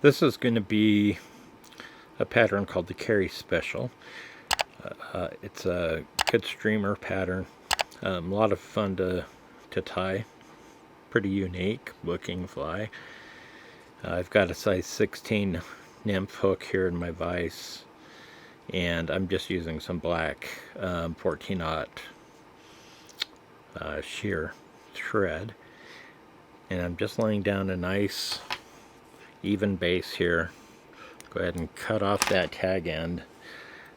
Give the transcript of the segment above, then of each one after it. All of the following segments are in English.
This is going to be a pattern called the Carey Special. It's a good streamer pattern. A lot of fun to tie. Pretty unique looking fly. I've got a size 16 nymph hook here in my vise, and I'm just using some black 14-aught sheer thread, and I'm just laying down a nice even base here. Go ahead and cut off that tag end,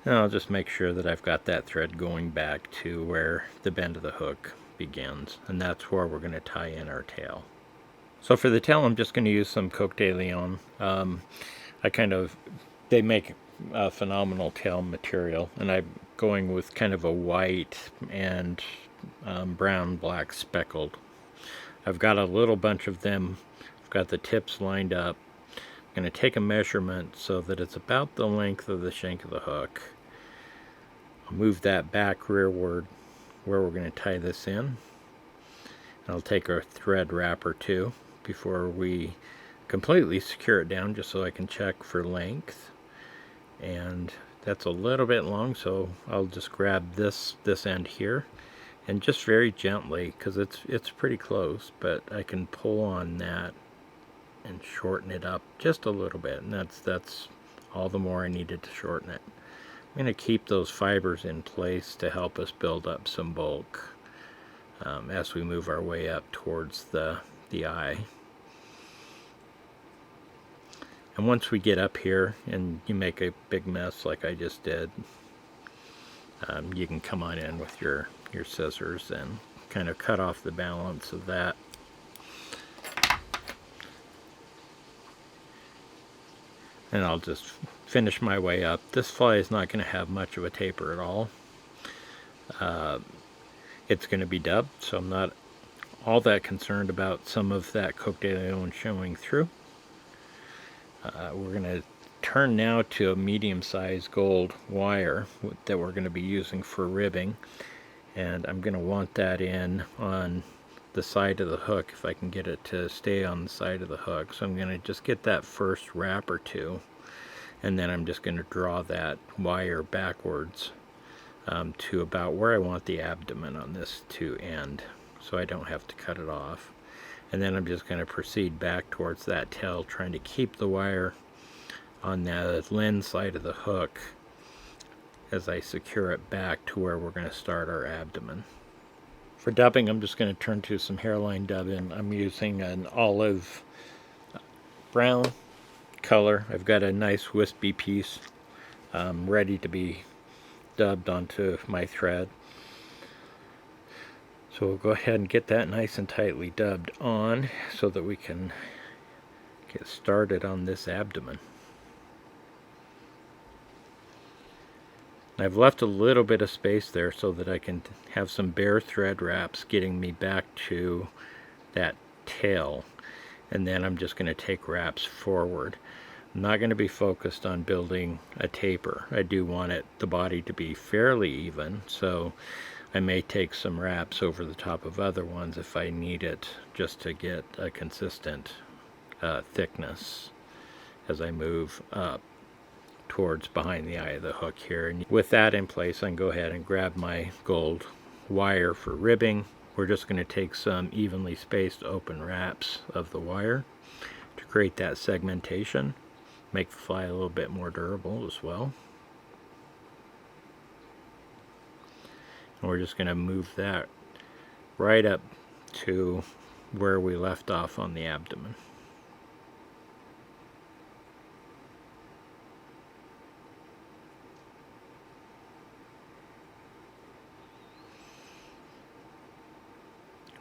and I'll just make sure that I've got that thread going back to where the bend of the hook begins, and that's where we're going to tie in our tail. So for the tail, I'm just going to use some Coq de Leon. They make a phenomenal tail material, and I'm going with kind of a white and brown black speckled. I've got a little bunch of them. I've got the tips lined up. I'm going to take a measurement so that it's about the length of the shank of the hook. I'll move that back rearward where we're going to tie this in. I'll take our thread wrapper too before we completely secure it down, just so I can check for length. And that's a little bit long, so I'll just grab this end here, and just very gently, because it's pretty close, but I can pull on that and shorten it up just a little bit, and that's all the more I needed to shorten it. I'm going to keep those fibers in place to help us build up some bulk as we move our way up towards the eye. And once we get up here and you make a big mess like I just did, you can come on in with your scissors and kind of cut off the balance of that. And I'll just finish my way up. This fly is not going to have much of a taper at all. It's going to be dubbed, so I'm not all that concerned about some of that Coq de Leon showing through. We're going to turn now to a medium-sized gold wire that we're going to be using for ribbing, and I'm going to want that in on the side of the hook if I can get it to stay on the side of the hook. So I'm going to just get that first wrap or two, and then I'm just going to draw that wire backwards to about where I want the abdomen on this to end, so I don't have to cut it off. And then I'm just going to proceed back towards that tail, trying to keep the wire on the lens side of the hook as I secure it back to where we're going to start our abdomen. For dubbing, I'm just going to turn to some hairline dubbing. I'm using an olive brown color. I've got a nice wispy piece ready to be dubbed onto my thread. So we'll go ahead and get that nice and tightly dubbed on so that we can get started on this abdomen. I've left a little bit of space there so that I can have some bare thread wraps getting me back to that tail, and then I'm just going to take wraps forward. I'm not going to be focused on building a taper. I do want the body to be fairly even, so I may take some wraps over the top of other ones if I need it, just to get a consistent thickness as I move up towards behind the eye of the hook here. And with that in place, I can go ahead and grab my gold wire for ribbing. We're just going to take some evenly spaced open wraps of the wire to create that segmentation, make the fly a little bit more durable as well. And we're just going to move that right up to where we left off on the abdomen.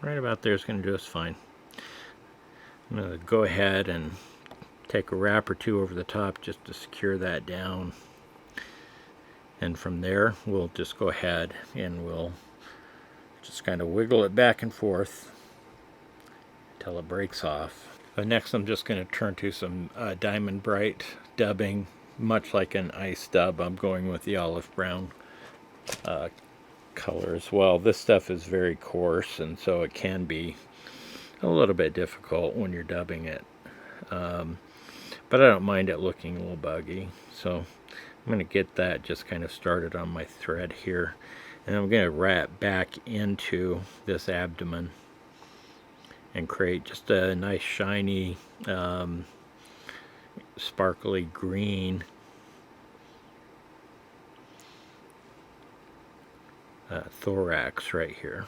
Right about there is going to do us fine. I'm going to go ahead and take a wrap or two over the top just to secure that down. And from there, we'll just go ahead and we'll just kind of wiggle it back and forth until it breaks off. Next, I'm just going to turn to some Diamond Brite dubbing. Much like an ice dub, I'm going with the olive brown color as well. This stuff is very coarse, and so it can be a little bit difficult when you're dubbing it. but I don't mind it looking a little buggy. So I'm going to get that just kind of started on my thread here, and I'm going to wrap back into this abdomen and create just a nice shiny sparkly green thorax right here.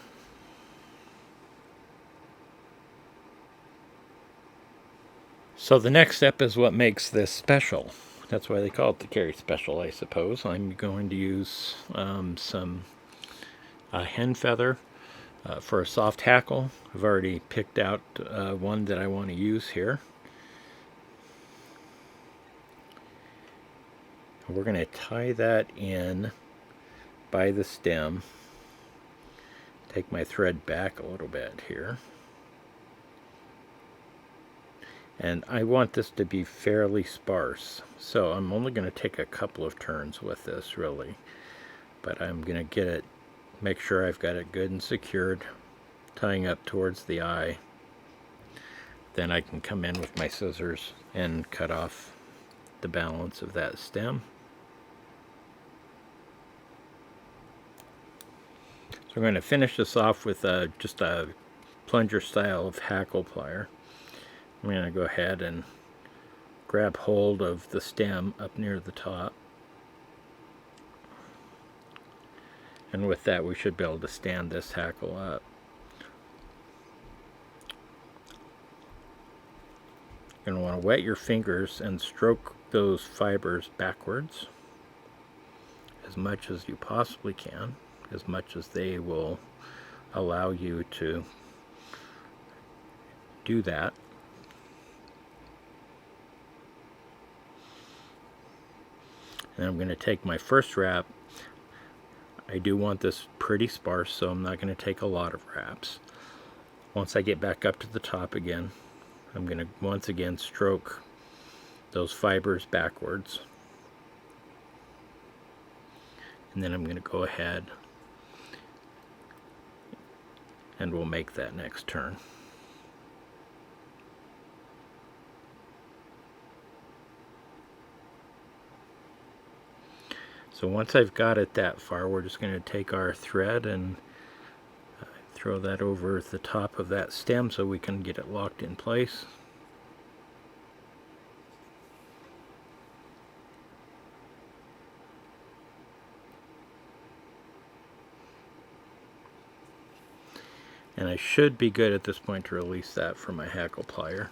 So the next step is what makes this special. That's why they call it the Carey Special, I suppose. I'm going to use some hen feather for a soft hackle. I've already picked out one that I want to use here. We're going to tie that in by the stem. Take my thread back a little bit here. And I want this to be fairly sparse, so I'm only going to take a couple of turns with this, really. But I'm going to get it, make sure I've got it good and secured, tying up towards the eye. Then I can come in with my scissors and cut off the balance of that stem. So I'm going to finish this off with just a plunger style of hackle plier. I'm going to go ahead and grab hold of the stem up near the top. And with that, we should be able to stand this hackle up. You're going to want to wet your fingers and stroke those fibers backwards as much as you possibly can, as much as they will allow you to do that. And I'm going to take my first wrap. I do want this pretty sparse, so I'm not going to take a lot of wraps. Once I get back up to the top again, I'm going to once again stroke those fibers backwards. And then I'm going to go ahead and we'll make that next turn. So once I've got it that far, we're just going to take our thread and throw that over the top of that stem so we can get it locked in place. And I should be good at this point to release that from my hackle plier.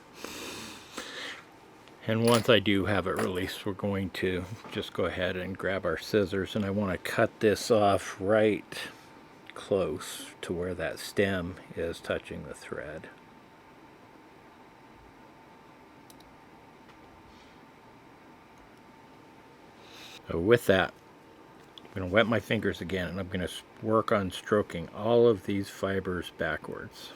And once I do have it released, we're going to just go ahead and grab our scissors, and I want to cut this off right close to where that stem is touching the thread. So with that, I'm going to wet my fingers again, and I'm going to work on stroking all of these fibers backwards.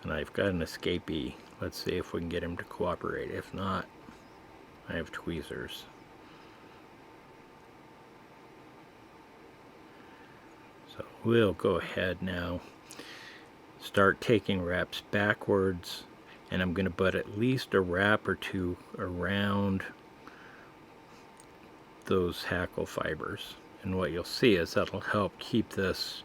And I've got an escapee. Let's see if we can get him to cooperate. If not, I have tweezers. So we'll go ahead now, start taking wraps backwards, and I'm going to put at least a wrap or two around those hackle fibers. And what you'll see is that'll help keep this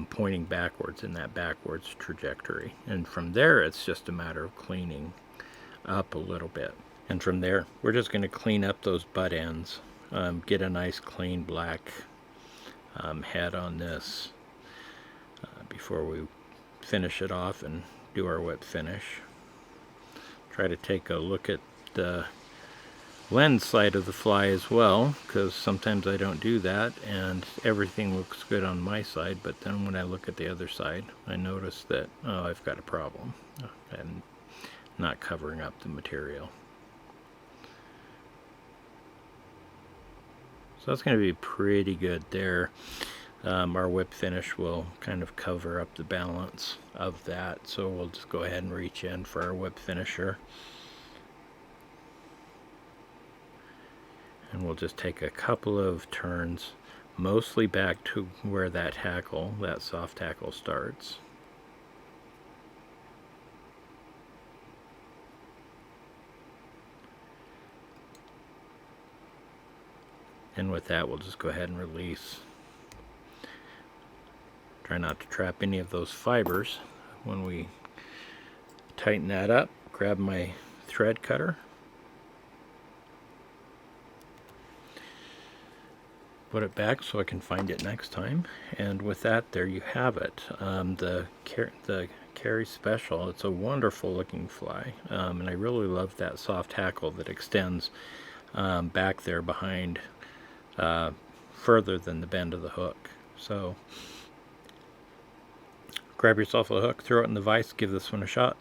pointing backwards in that backwards trajectory. And from there, it's just a matter of cleaning up a little bit. And from there, we're just going to clean up those butt ends, get a nice clean black head on this before we finish it off and do our whip finish. Try to take a look at the lens side of the fly as well, because sometimes I don't do that and everything looks good on my side, but then when I look at the other side, I notice that, oh, I've got a problem. I'm not covering up the material. So that's going to be pretty good there. Our whip finish will kind of cover up the balance of that, so we'll just go ahead and reach in for our whip finisher. And we'll just take a couple of turns mostly back to where that hackle, that soft hackle, starts. And with that, we'll just go ahead and release. Try not to trap any of those fibers. When we tighten that up, grab my thread cutter, put it back so I can find it next time. And with that, there you have it. The Carey Special. It's a wonderful looking fly, and I really love that soft hackle that extends back there behind, further than the bend of the hook. So grab yourself a hook, throw it in the vise, give this one a shot.